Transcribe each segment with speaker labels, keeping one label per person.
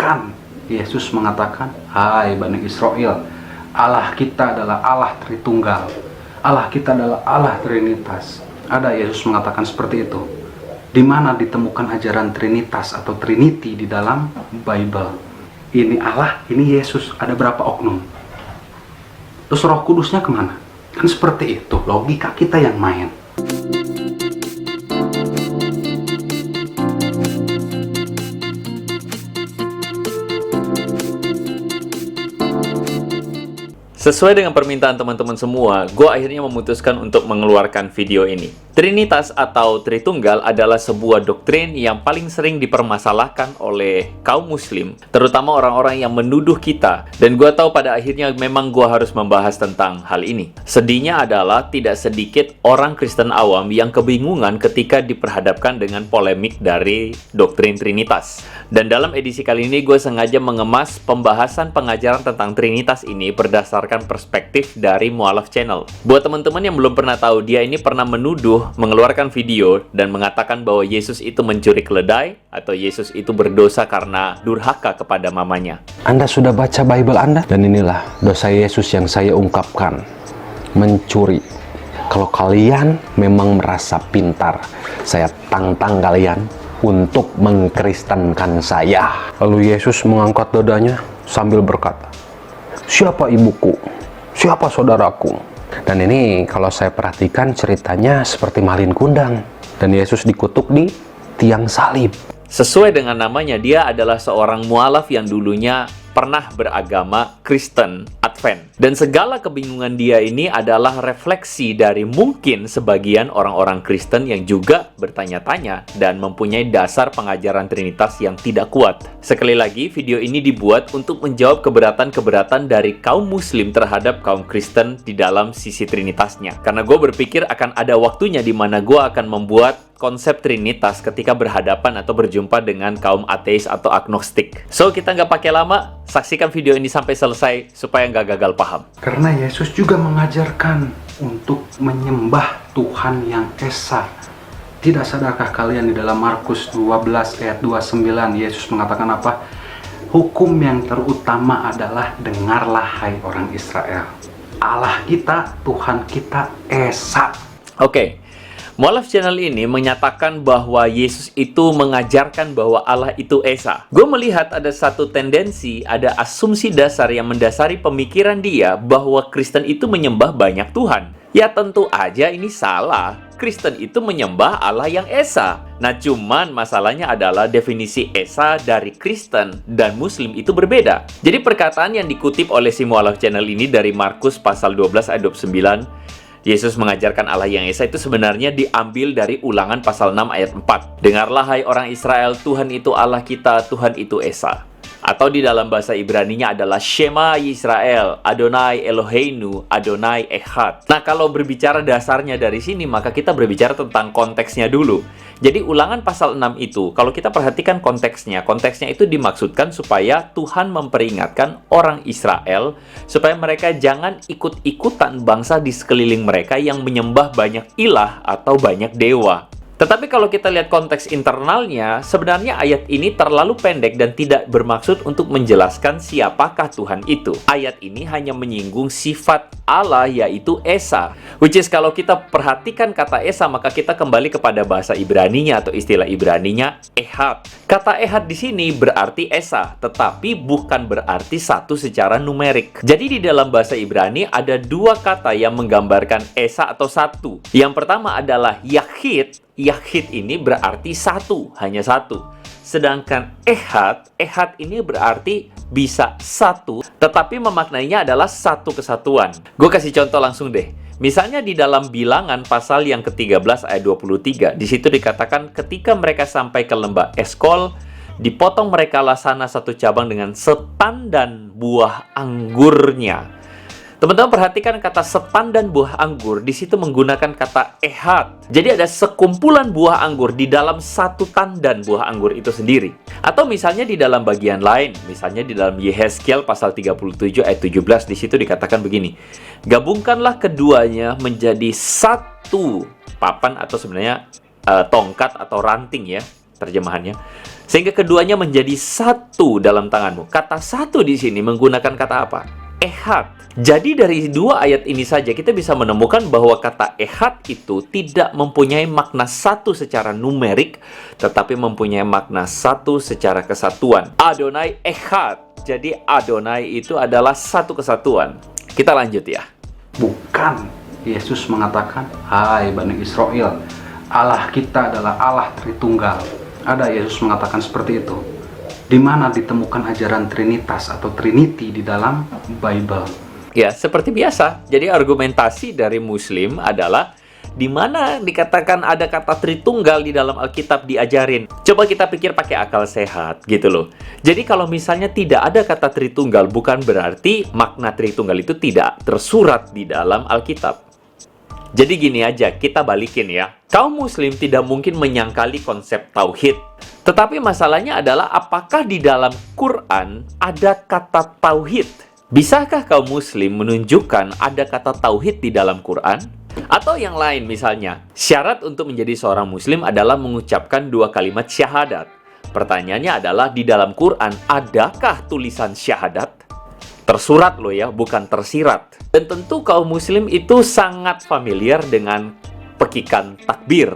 Speaker 1: Bahkan Yesus mengatakan, "Hai Bani Israel, Allah kita adalah Allah Tritunggal. Allah kita adalah Allah Trinitas." Ada Yesus mengatakan seperti itu. Di mana ditemukan ajaran Trinitas atau Trinity di dalam Bible? Ini Allah, ini Yesus. Ada berapa oknum? Terus Roh Kudusnya kemana? Kan seperti itu, logika kita yang main.
Speaker 2: Sesuai dengan permintaan teman-teman semua, gue akhirnya memutuskan untuk mengeluarkan video ini. Trinitas atau Tritunggal adalah sebuah doktrin yang paling sering dipermasalahkan oleh kaum muslim, terutama orang-orang yang menuduh kita. Dan gue tahu pada akhirnya memang gue harus membahas tentang hal ini. Sedihnya adalah tidak sedikit orang Kristen awam yang kebingungan ketika diperhadapkan dengan polemik dari doktrin Trinitas. Dan dalam edisi kali ini gue sengaja mengemas pembahasan pengajaran tentang Trinitas ini berdasarkan perspektif dari Mualaf Channel. Buat teman-teman yang belum pernah tahu, dia ini pernah menuduh, mengeluarkan video dan mengatakan bahwa Yesus itu mencuri keledai atau Yesus itu berdosa karena durhaka kepada mamanya.
Speaker 1: Anda sudah baca Bible Anda? Dan inilah dosa Yesus yang saya ungkapkan, mencuri. Kalau kalian memang merasa pintar, saya tantang kalian untuk mengkristenkan saya. Lalu Yesus mengangkat dadanya sambil berkata, "Siapa ibuku? Siapa saudaraku?" Dan ini kalau saya perhatikan ceritanya seperti malin kundang. Dan Yesus dikutuk di tiang salib.
Speaker 2: Sesuai dengan namanya, dia adalah seorang mualaf yang dulunya pernah beragama Kristen Advent. Dan segala kebingungan dia ini adalah refleksi dari mungkin sebagian orang-orang Kristen yang juga bertanya-tanya dan mempunyai dasar pengajaran Trinitas yang tidak kuat. Sekali lagi, video ini dibuat untuk menjawab keberatan-keberatan dari kaum muslim terhadap kaum Kristen di dalam sisi Trinitasnya. Karena gue berpikir akan ada waktunya di mana gue akan membuat konsep Trinitas ketika berhadapan atau berjumpa dengan kaum ateis atau agnostik. So, kita nggak pakai lama, saksikan video ini sampai selesai supaya nggak gagal paham.
Speaker 1: Karena Yesus juga mengajarkan untuk menyembah Tuhan yang Esa. Tidak sadarkah kalian di dalam Markus 12 ayat 29, Yesus mengatakan apa? Hukum yang terutama adalah, dengarlah hai orang Israel. Allah kita, Tuhan kita Esa.
Speaker 2: Oke. Mualaf Channel ini menyatakan bahwa Yesus itu mengajarkan bahwa Allah itu Esa. Gue melihat ada satu tendensi, ada asumsi dasar yang mendasari pemikiran dia bahwa Kristen itu menyembah banyak Tuhan. Ya tentu aja ini salah. Kristen itu menyembah Allah yang Esa. Nah cuman masalahnya adalah definisi Esa dari Kristen dan Muslim itu berbeda. Jadi perkataan yang dikutip oleh si Mualaf Channel ini dari Markus pasal 12 ayat 29, Yesus mengajarkan Allah yang Esa itu sebenarnya diambil dari Ulangan pasal 6 ayat 4. Dengarlah hai orang Israel, Tuhan itu Allah kita, Tuhan itu Esa. Atau di dalam bahasa Ibraninya adalah Shema Yisrael, Adonai Eloheinu, Adonai Echad. Nah, kalau berbicara dasarnya dari sini, maka kita berbicara tentang konteksnya dulu. Jadi Ulangan pasal 6 itu, kalau kita perhatikan konteksnya itu dimaksudkan supaya Tuhan memperingatkan orang Israel supaya mereka jangan ikut-ikutan bangsa di sekeliling mereka yang menyembah banyak ilah atau banyak dewa. Tetapi kalau kita lihat konteks internalnya, sebenarnya ayat ini terlalu pendek dan tidak bermaksud untuk menjelaskan siapakah Tuhan itu. Ayat ini hanya menyinggung sifat Allah, yaitu Esa. Which is kalau kita perhatikan kata Esa, maka kita kembali kepada bahasa Ibraninya atau istilah Ibraninya Ehad. Kata Ehad di sini berarti Esa, tetapi bukan berarti satu secara numerik. Jadi di dalam bahasa Ibrani ada dua kata yang menggambarkan Esa atau satu. Yang pertama adalah Yahid. Yahid ini berarti satu, hanya satu. Sedangkan Ehad ini berarti bisa satu, tetapi memaknainya adalah satu kesatuan. Gue kasih contoh langsung deh. Misalnya di dalam Bilangan pasal yang ke-13 ayat 23, di situ dikatakan ketika mereka sampai ke lembah Eskol, dipotong mereka sana satu cabang dengan setandan buah anggurnya. Teman-teman perhatikan kata setan dan buah anggur, di situ menggunakan kata ehad. Jadi ada sekumpulan buah anggur di dalam satu tandan buah anggur itu sendiri. Atau misalnya di dalam bagian lain, misalnya di dalam Yehezkiel pasal 37 ayat 17, di situ dikatakan begini. Gabungkanlah keduanya menjadi satu papan atau sebenarnya tongkat atau ranting ya, terjemahannya. Sehingga keduanya menjadi satu dalam tanganmu. Kata satu di sini menggunakan kata apa? Ehad. Jadi dari dua ayat ini saja kita bisa menemukan bahwa kata ehad itu tidak mempunyai makna satu secara numerik, tetapi mempunyai makna satu secara kesatuan. Adonai ehad. Jadi Adonai itu adalah satu kesatuan. Kita lanjut ya.
Speaker 3: Bukan. Yesus mengatakan, "Hai Bani Israel, Allah kita adalah Allah Tritunggal." Ada Yesus mengatakan seperti itu. Di mana ditemukan ajaran Trinitas atau Trinity di dalam Bible?
Speaker 2: Ya, seperti biasa. Jadi argumentasi dari Muslim adalah di mana dikatakan ada kata Tritunggal di dalam Alkitab diajarin. Coba kita pikir pakai akal sehat gitu loh. Jadi kalau misalnya tidak ada kata Tritunggal, bukan berarti makna Tritunggal itu tidak tersurat di dalam Alkitab. Jadi gini aja, kita balikin ya. Kaum Muslim tidak mungkin menyangkali konsep tauhid. Tetapi masalahnya adalah apakah di dalam Quran ada kata tauhid? Bisakah kaum Muslim menunjukkan ada kata tauhid di dalam Quran? Atau yang lain misalnya, syarat untuk menjadi seorang Muslim adalah mengucapkan 2 kalimat syahadat. Pertanyaannya adalah di dalam Quran adakah tulisan syahadat? Tersurat loh ya, bukan tersirat. Dan tentu kaum Muslim itu sangat familiar dengan pekikan takbir.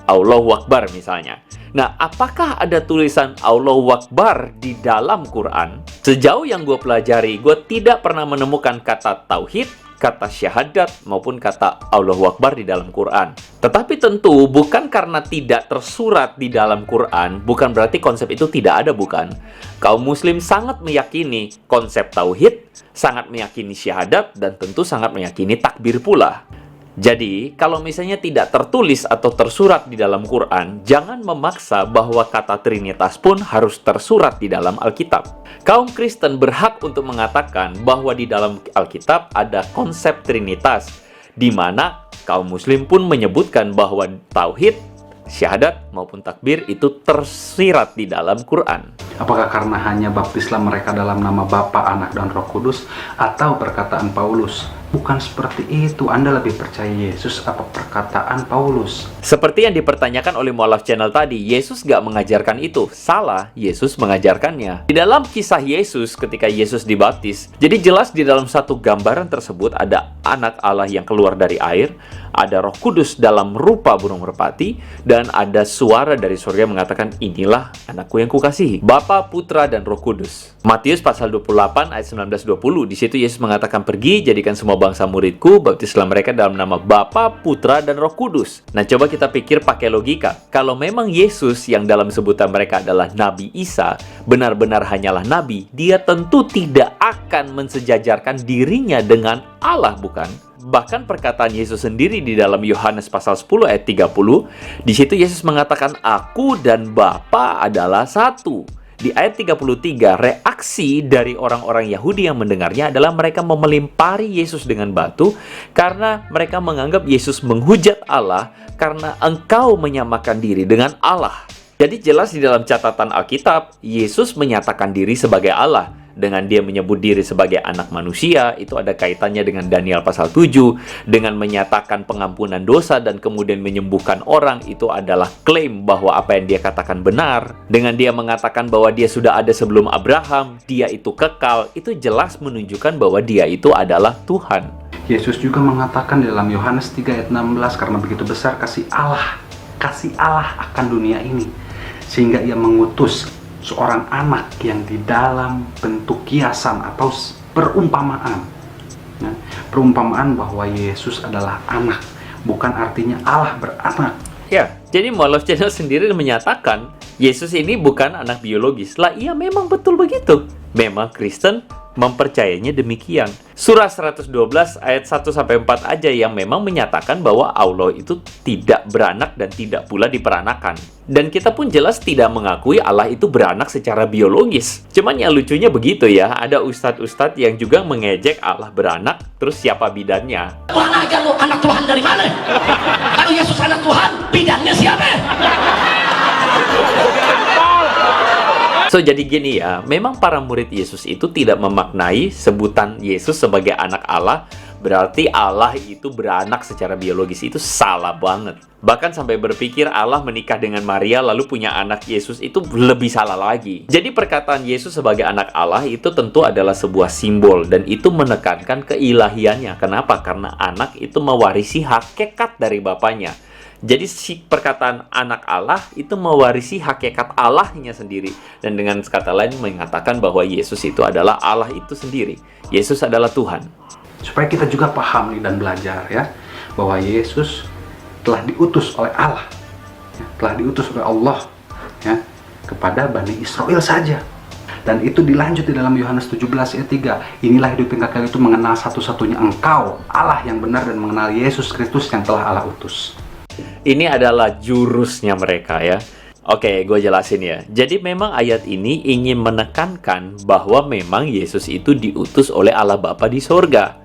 Speaker 2: Allahu Akbar misalnya. Nah, apakah ada tulisan Allahu Akbar di dalam Quran? Sejauh yang gue pelajari, gue tidak pernah menemukan kata tauhid, kata syahadat, maupun kata Allahu Akbar di dalam Quran. Tetapi tentu bukan karena tidak tersurat di dalam Quran, bukan berarti konsep itu tidak ada, bukan. Kaum Muslim sangat meyakini konsep tauhid, sangat meyakini syahadat, dan tentu sangat meyakini takbir pula. Jadi, kalau misalnya tidak tertulis atau tersurat di dalam Quran, jangan memaksa bahwa kata Trinitas pun harus tersurat di dalam Alkitab. Kaum Kristen berhak untuk mengatakan bahwa di dalam Alkitab ada konsep Trinitas, di mana kaum Muslim pun menyebutkan bahwa tauhid, syahadat, maupun takbir itu tersirat di dalam Quran.
Speaker 3: Apakah karena hanya baptislah mereka dalam nama Bapa, Anak, dan Roh Kudus, atau perkataan Paulus? Bukan seperti itu. Anda lebih percaya Yesus apa perkataan Paulus?
Speaker 2: Seperti yang dipertanyakan oleh mualaf channel tadi, Yesus gak mengajarkan itu. Salah, Yesus mengajarkannya. Di dalam kisah Yesus ketika Yesus dibaptis, jadi jelas di dalam satu gambaran tersebut ada anak Allah yang keluar dari air, ada Roh Kudus dalam rupa burung merpati, dan ada suara dari surga mengatakan, "Inilah anakku yang kukasihi." Bapa, Putra, dan Roh Kudus. Matius pasal 28 ayat 19-20, di situ Yesus mengatakan, "Pergi, jadikan semua bangsa muridku, baptislah mereka dalam nama Bapa, Putra, dan Roh Kudus." Nah, coba kita pikir pakai logika. Kalau memang Yesus yang dalam sebutan mereka adalah Nabi Isa, benar-benar hanyalah Nabi, dia tentu tidak akan mensejajarkan dirinya dengan Allah, bukan? Bahkan perkataan Yesus sendiri di dalam Yohanes pasal 10 ayat 30, di situ Yesus mengatakan, "Aku dan Bapa adalah satu." Di ayat 33, reaksi dari orang-orang Yahudi yang mendengarnya adalah mereka memelimpari Yesus dengan batu karena mereka menganggap Yesus menghujat Allah karena engkau menyamakan diri dengan Allah. Jadi jelas di dalam catatan Alkitab, Yesus menyatakan diri sebagai Allah. Dengan dia menyebut diri sebagai anak manusia, itu ada kaitannya dengan Daniel pasal 7. Dengan menyatakan pengampunan dosa dan kemudian menyembuhkan orang, itu adalah klaim bahwa apa yang dia katakan benar. Dengan dia mengatakan bahwa dia sudah ada sebelum Abraham, dia itu kekal, itu jelas menunjukkan bahwa dia itu adalah Tuhan.
Speaker 3: Yesus juga mengatakan di dalam Yohanes 3 ayat 16, "Karena begitu besar kasih Allah akan dunia ini, sehingga ia mengutus seorang anak yang di dalam bentuk kiasan atau perumpamaan." Ya, perumpamaan bahwa Yesus adalah anak, bukan artinya Allah beranak.
Speaker 2: Ya, jadi mualaf channel sendiri menyatakan Yesus ini bukan anak biologis. Lah, iya memang betul begitu. Memang Kristen mempercayainya demikian. Surah 112 ayat 1-4 aja yang memang menyatakan bahwa Allah itu tidak beranak dan tidak pula diperanakan. Dan kita pun jelas tidak mengakui Allah itu beranak secara biologis. Cuman yang lucunya begitu ya, ada ustadz-ustadz yang juga mengejek Allah beranak, terus siapa bidannya?
Speaker 4: Tuhan aja lu, anak Tuhan dari mana? Kalau Yesus anak Tuhan, bidannya siapa?
Speaker 2: So, jadi gini ya, memang para murid Yesus itu tidak memaknai sebutan Yesus sebagai anak Allah berarti Allah itu beranak secara biologis. Itu salah banget. Bahkan sampai berpikir Allah menikah dengan Maria lalu punya anak Yesus, itu lebih salah lagi. Jadi perkataan Yesus sebagai anak Allah itu tentu adalah sebuah simbol, dan itu menekankan keilahiannya. Kenapa? Karena anak itu mewarisi hakikat dari bapaknya. Jadi si perkataan anak Allah itu mewarisi hakikat Allahnya sendiri. Dan dengan kata lain mengatakan bahwa Yesus itu adalah Allah itu sendiri. Yesus adalah Tuhan.
Speaker 3: Supaya kita juga paham nih dan belajar ya, bahwa Yesus telah diutus oleh Allah, ya, telah diutus oleh Allah ya, kepada Bani Israel saja. Dan itu dilanjut di dalam Yohanes 17 ayat 3. Inilah hidup yang kekal, itu mengenal satu-satunya Engkau, Allah yang benar, dan mengenal Yesus Kristus yang telah Allah utus.
Speaker 2: Ini adalah jurusnya mereka ya. Oke, gue jelasin ya. Jadi memang ayat ini ingin menekankan bahwa memang Yesus itu diutus oleh Allah Bapa di sorga.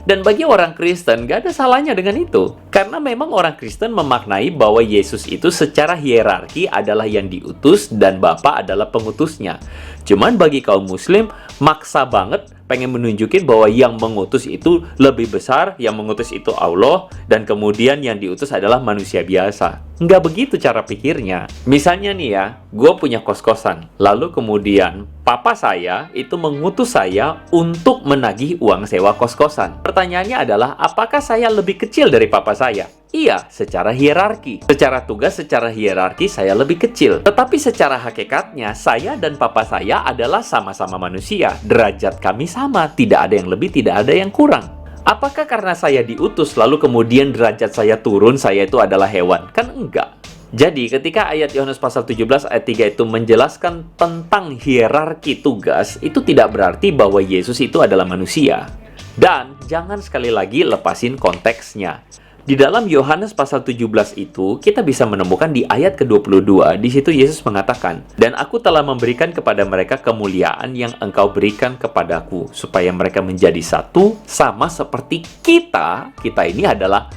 Speaker 2: Dan bagi orang Kristen, gak ada salahnya dengan itu. Karena memang orang Kristen memaknai bahwa Yesus itu secara hierarki adalah yang diutus dan Bapa adalah pengutusnya. Cuman bagi kaum Muslim, maksa banget pengen menunjukin bahwa yang mengutus itu lebih besar, yang mengutus itu Allah, dan kemudian yang diutus adalah manusia biasa. Nggak begitu cara pikirnya. Misalnya nih ya, gue punya kos-kosan, lalu kemudian papa saya itu mengutus saya untuk menagih uang sewa kos-kosan. Pertanyaannya adalah, apakah saya lebih kecil dari papa saya? Iya, secara hierarki. Secara tugas, secara hierarki saya lebih kecil. Tetapi secara hakikatnya, saya dan papa saya adalah sama-sama manusia. Derajat kami sama, tidak ada yang lebih, tidak ada yang kurang. Apakah karena saya diutus, lalu kemudian derajat saya turun, saya itu adalah hewan? Kan enggak. Jadi, ketika ayat Yohanes pasal 17 ayat 3 itu menjelaskan tentang hierarki tugas, itu tidak berarti bahwa Yesus itu adalah manusia. Dan jangan sekali lagi lepasin konteksnya. Di dalam Yohanes pasal 17 itu, kita bisa menemukan di ayat ke-22, di situ Yesus mengatakan, "Dan aku telah memberikan kepada mereka kemuliaan yang engkau berikan kepadaku, supaya mereka menjadi satu, sama seperti kita." Kita ini adalah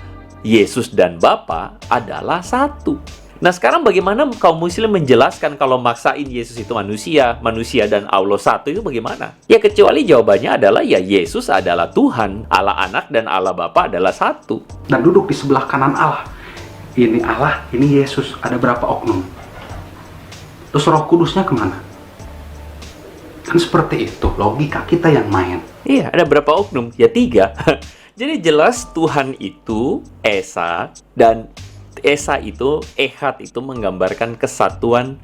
Speaker 2: Yesus dan Bapa adalah satu. Nah, sekarang bagaimana kaum Muslim menjelaskan kalau maksain Yesus itu manusia, manusia dan Allah satu itu bagaimana? Ya, kecuali jawabannya adalah ya Yesus adalah Tuhan, Allah Anak dan Allah Bapa adalah satu.
Speaker 3: Dan duduk di sebelah kanan Allah. Ini Allah, ini Yesus. Ada berapa oknum? Terus Roh Kudusnya kemana? Kan seperti itu, logika kita yang main.
Speaker 2: Iya, ada berapa oknum? Ya 3. Jadi jelas Tuhan itu Esa, dan Esa itu, Ehad itu menggambarkan kesatuan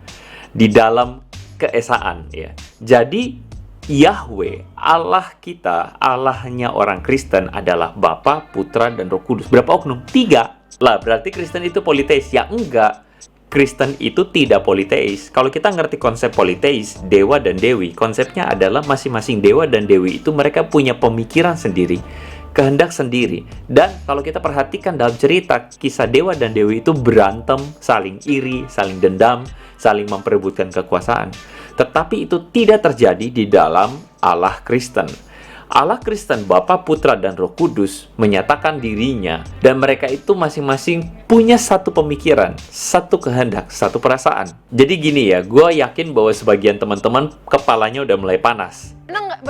Speaker 2: di dalam keesaan ya. Jadi Yahweh, Allah kita, Allahnya orang Kristen adalah Bapa, Putra, dan Roh Kudus. Berapa oknum? 3. Lah, berarti Kristen itu politeis? Ya enggak. Kristen itu tidak politeis. Kalau kita ngerti konsep politeis, dewa dan dewi, konsepnya adalah masing-masing dewa dan dewi itu mereka punya pemikiran sendiri, kehendak sendiri. Dan kalau kita perhatikan dalam cerita, kisah dewa dan dewi itu berantem, saling iri, saling dendam, saling memperebutkan kekuasaan. Tetapi itu tidak terjadi di dalam Allah Kristen. Allah Kristen, Bapa, Putra, dan Roh Kudus menyatakan dirinya, dan mereka itu masing-masing punya satu pemikiran, satu kehendak, satu perasaan. Jadi gini ya, gue yakin bahwa sebagian teman-teman kepalanya udah mulai panas.
Speaker 5: Betul nggak?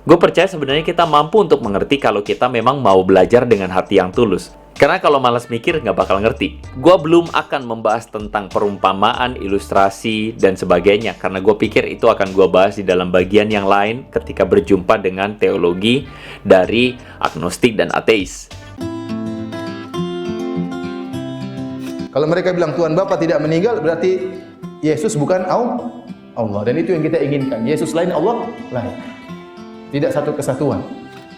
Speaker 2: Gue percaya sebenarnya kita mampu untuk mengerti kalau kita memang mau belajar dengan hati yang tulus. Karena kalau malas mikir nggak bakal ngerti. Gue belum akan membahas tentang perumpamaan, ilustrasi, dan sebagainya. Karena gue pikir itu akan gue bahas di dalam bagian yang lain ketika berjumpa dengan teologi dari agnostik dan ateis.
Speaker 6: Kalau mereka bilang Tuhan Bapa tidak meninggal, berarti Yesus bukan Allah. Dan itu yang kita inginkan. Yesus lain, Allah lain. Tidak satu kesatuan.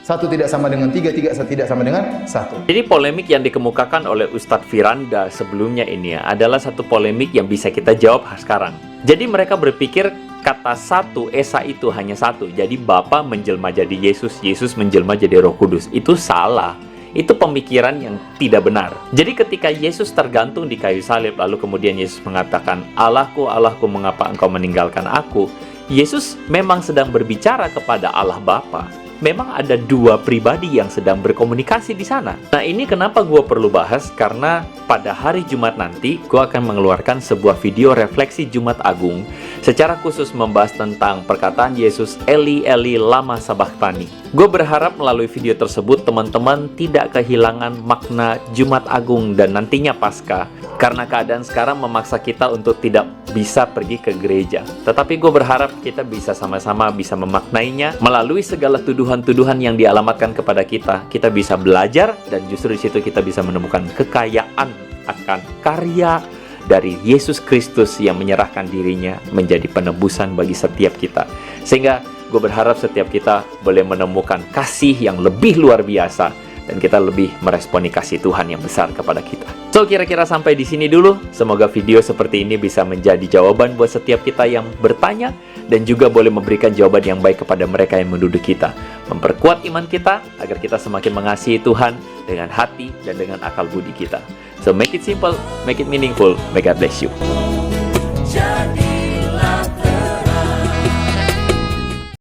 Speaker 6: Satu tidak sama dengan tiga, tiga tidak sama dengan satu.
Speaker 2: Jadi polemik yang dikemukakan oleh Ustadz Firanda sebelumnya ini adalah satu polemik yang bisa kita jawab sekarang. Jadi mereka berpikir kata satu, Esa itu hanya satu. Jadi Bapa menjelma jadi Yesus, Yesus menjelma jadi Roh Kudus. Itu salah. Itu pemikiran yang tidak benar. Jadi ketika Yesus tergantung di kayu salib, lalu kemudian Yesus mengatakan, Allahku, Allahku, mengapa engkau meninggalkan aku? Yesus memang sedang berbicara kepada Allah Bapa. Memang ada dua pribadi yang sedang berkomunikasi di sana. Nah, ini kenapa gue perlu bahas, karena pada hari Jumat nanti gue akan mengeluarkan sebuah video refleksi Jumat Agung secara khusus membahas tentang perkataan Yesus, Eli Eli lama sabachthani. Gue berharap melalui video tersebut teman-teman tidak kehilangan makna Jumat Agung dan nantinya Paskah, karena keadaan sekarang memaksa kita untuk tidak bisa pergi ke gereja. Tetapi gue berharap kita bisa sama-sama bisa memaknainya melalui segala tuduhan-tuduhan yang dialamatkan kepada kita. Kita bisa belajar dan justru di situ kita bisa menemukan kekayaan akan karya dari Yesus Kristus yang menyerahkan dirinya menjadi penebusan bagi setiap kita. Sehingga gue berharap setiap kita boleh menemukan kasih yang lebih luar biasa dan kita lebih meresponi kasih Tuhan yang besar kepada kita. So, kira-kira sampai di sini dulu. Semoga video seperti ini bisa menjadi jawaban buat setiap kita yang bertanya dan juga boleh memberikan jawaban yang baik kepada mereka yang menuduh kita. Memperkuat iman kita agar kita semakin mengasihi Tuhan dengan hati dan dengan akal budi kita. So, make it simple, make it meaningful. May God bless you.
Speaker 7: Jadi